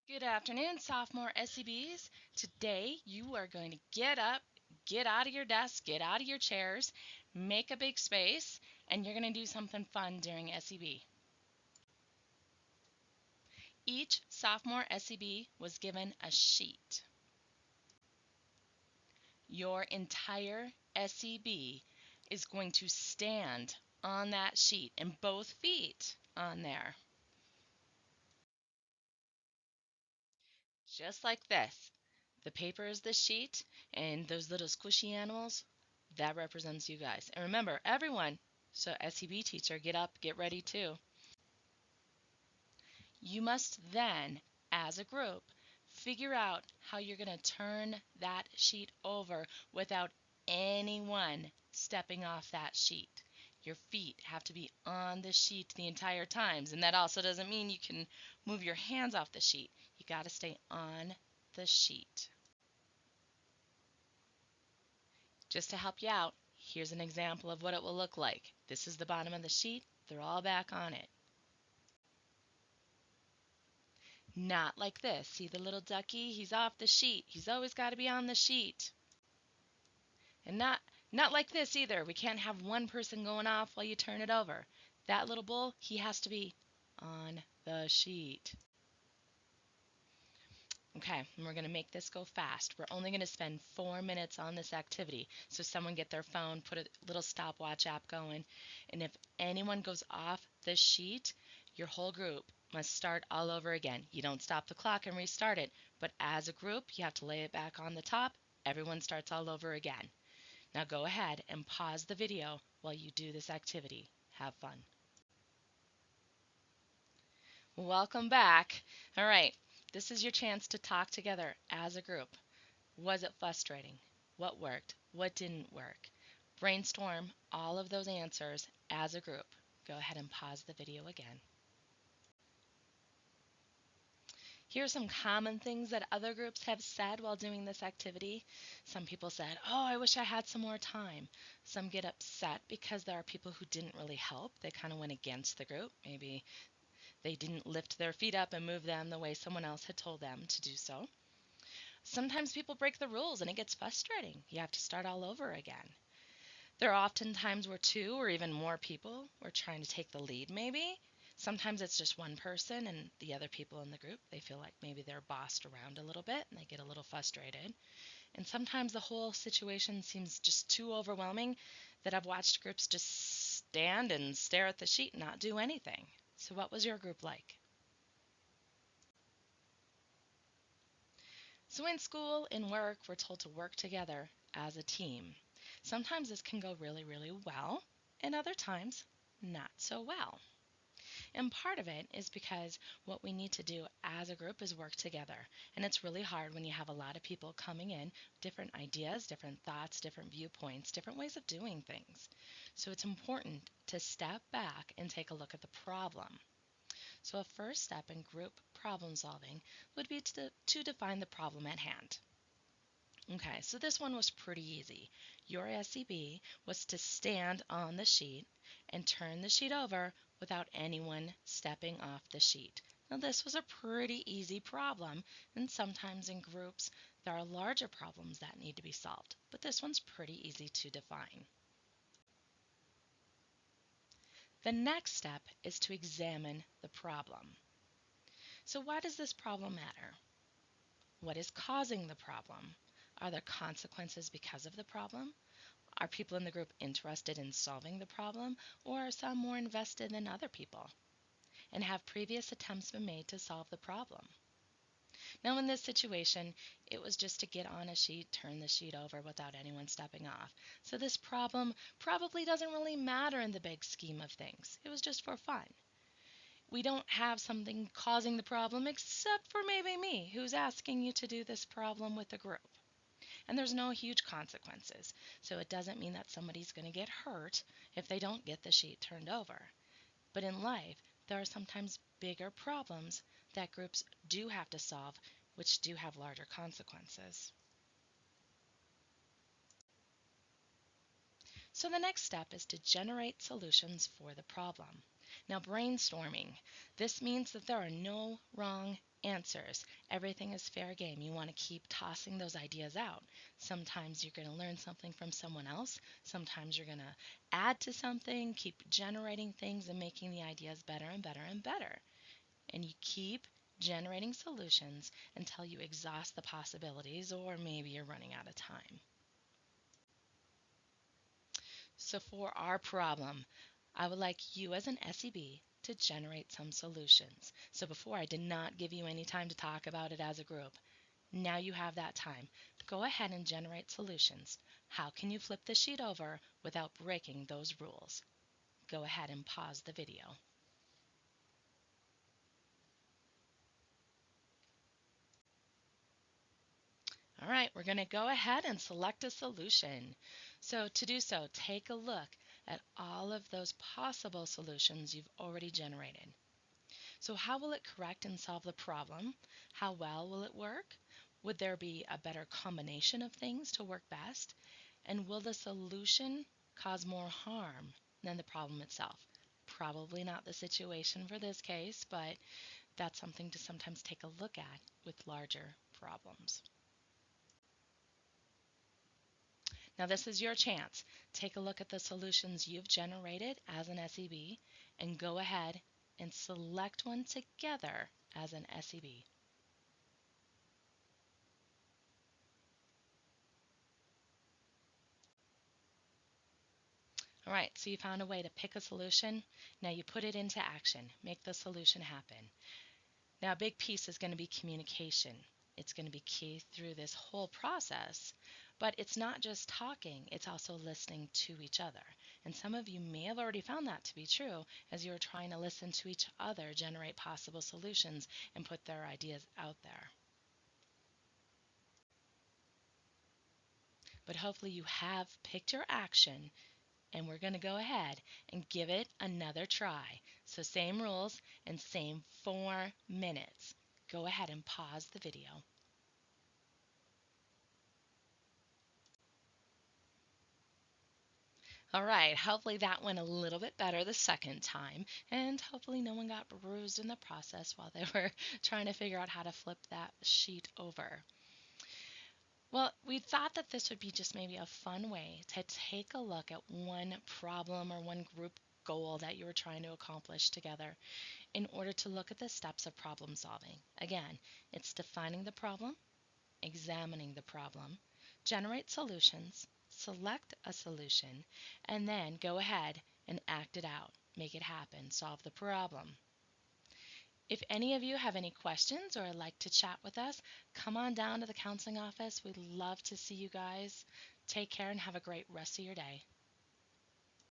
Good afternoon, sophomore SEBs. Today you are going to get up, get out of your desk, get out of your chairs, make a big space, and you're going to do something fun during SEB. Each sophomore SEB was given a sheet. Your entire SEB is going to stand on that sheet and both feet on there. Just like this. The paper is the sheet, and those little squishy animals, that represents you guys. And remember, everyone, so SEB teacher, get up, get ready too. You must then, as a group, figure out how you're going to turn that sheet over without anyone stepping off that sheet. Your feet have to be on the sheet the entire time, and that also doesn't mean you can move your hands off the sheet. You got to stay on the sheet. Just to help you out, here's an example of what it will look like. This is the bottom of the sheet. They're all back on it. Not like this. See the little ducky? He's off the sheet. He's always got to be on the sheet. And not like this either. We can't have one person going off while you turn it over. That little bull, he has to be on the sheet. Okay, and we're going to make this go fast. We're only going to spend 4 minutes on this activity. So someone get their phone, put a little stopwatch app going, and if anyone goes off this sheet, your whole group must start all over again. You don't stop the clock and restart it, but as a group, you have to lay it back on the top. Everyone starts all over again. Now go ahead and pause the video while you do this activity. Have fun. Welcome back. All right, this is your chance to talk together as a group. Was it frustrating? What worked? What didn't work? Brainstorm all of those answers as a group. Go ahead and pause the video again. Here are some common things that other groups have said while doing this activity. Some people said, oh, I wish I had some more time. Some get upset because there are people who didn't really help. They kind of went against the group. Maybe they didn't lift their feet up and move them the way someone else had told them to do so. Sometimes people break the rules and it gets frustrating. You have to start all over again. There are often times where two or even more people are trying to take the lead maybe. Sometimes it's just one person and the other people in the group, they feel like maybe they're bossed around a little bit and they get a little frustrated. And sometimes the whole situation seems just too overwhelming that I've watched groups just stand and stare at the sheet and not do anything. So what was your group like? So in school, in work, we're told to work together as a team. Sometimes this can go really, really well, and other times not so well. And part of it is because what we need to do as a group is work together. And it's really hard when you have a lot of people coming in, different ideas, different thoughts, different viewpoints, different ways of doing things. So it's important to step back and take a look at the problem. So a first step in group problem solving would be to define the problem at hand. Okay, so this one was pretty easy. Your SEB was to stand on the sheet and turn the sheet over without anyone stepping off the sheet. Now this was a pretty easy problem, and sometimes in groups there are larger problems that need to be solved, but this one's pretty easy to define. The next step is to examine the problem. So why does this problem matter? What is causing the problem? Are there consequences because of the problem? Are people in the group interested in solving the problem, or are some more invested than other people? And have previous attempts been made to solve the problem? Now in this situation, it was just to get on a sheet, turn the sheet over without anyone stepping off. So this problem probably doesn't really matter in the big scheme of things. It was just for fun. We don't have something causing the problem except for maybe me, who's asking you to do this problem with a group. And there's no huge consequences, so it doesn't mean that somebody's going to get hurt if they don't get the sheet turned over. But in life, there are sometimes bigger problems that groups do have to solve, which do have larger consequences. So the next step is to generate solutions for the problem. Now brainstorming, this means that there are no wrong answers. Everything is fair game. You want to keep tossing those ideas out. Sometimes you're going to learn something from someone else. Sometimes you're going to add to something, keep generating things and making the ideas better and better and better. And you keep generating solutions until you exhaust the possibilities, or maybe you're running out of time. So for our problem, I would like you as an SEB to generate some solutions. So before, I did not give you any time to talk about it as a group. Now you have that time. Go ahead and generate solutions. How can you flip the sheet over without breaking those rules? Go ahead and pause the video. All right, we're going to go ahead and select a solution. So to do so, take a look at all of those possible solutions you've already generated. So how will it correct and solve the problem? How well will it work? Would there be a better combination of things to work best? And will the solution cause more harm than the problem itself? Probably not the situation for this case, but that's something to sometimes take a look at with larger problems. Now this is your chance. Take a look at the solutions you've generated as an SEB and go ahead and select one together as an SEB. All right, so you found a way to pick a solution. Now you put it into action. Make the solution happen. Now a big piece is going to be communication. It's going to be key through this whole process. But it's not just talking, it's also listening to each other. And some of you may have already found that to be true as you're trying to listen to each other generate possible solutions and put their ideas out there. But hopefully you have picked your action, and we're going to go ahead and give it another try. So same rules and same 4 minutes. Go ahead and pause the video. All right, hopefully that went a little bit better the second time, and hopefully no one got bruised in the process while they were trying to figure out how to flip that sheet over. Well, we thought that this would be just maybe a fun way to take a look at one problem or one group goal that you were trying to accomplish together in order to look at the steps of problem solving. Again, it's defining the problem, examining the problem, generate solutions, select a solution, and then go ahead and act it out. Make it happen. Solve the problem. If any of you have any questions or would like to chat with us, come on down to the counseling office. We'd love to see you guys. Take care and have a great rest of your day.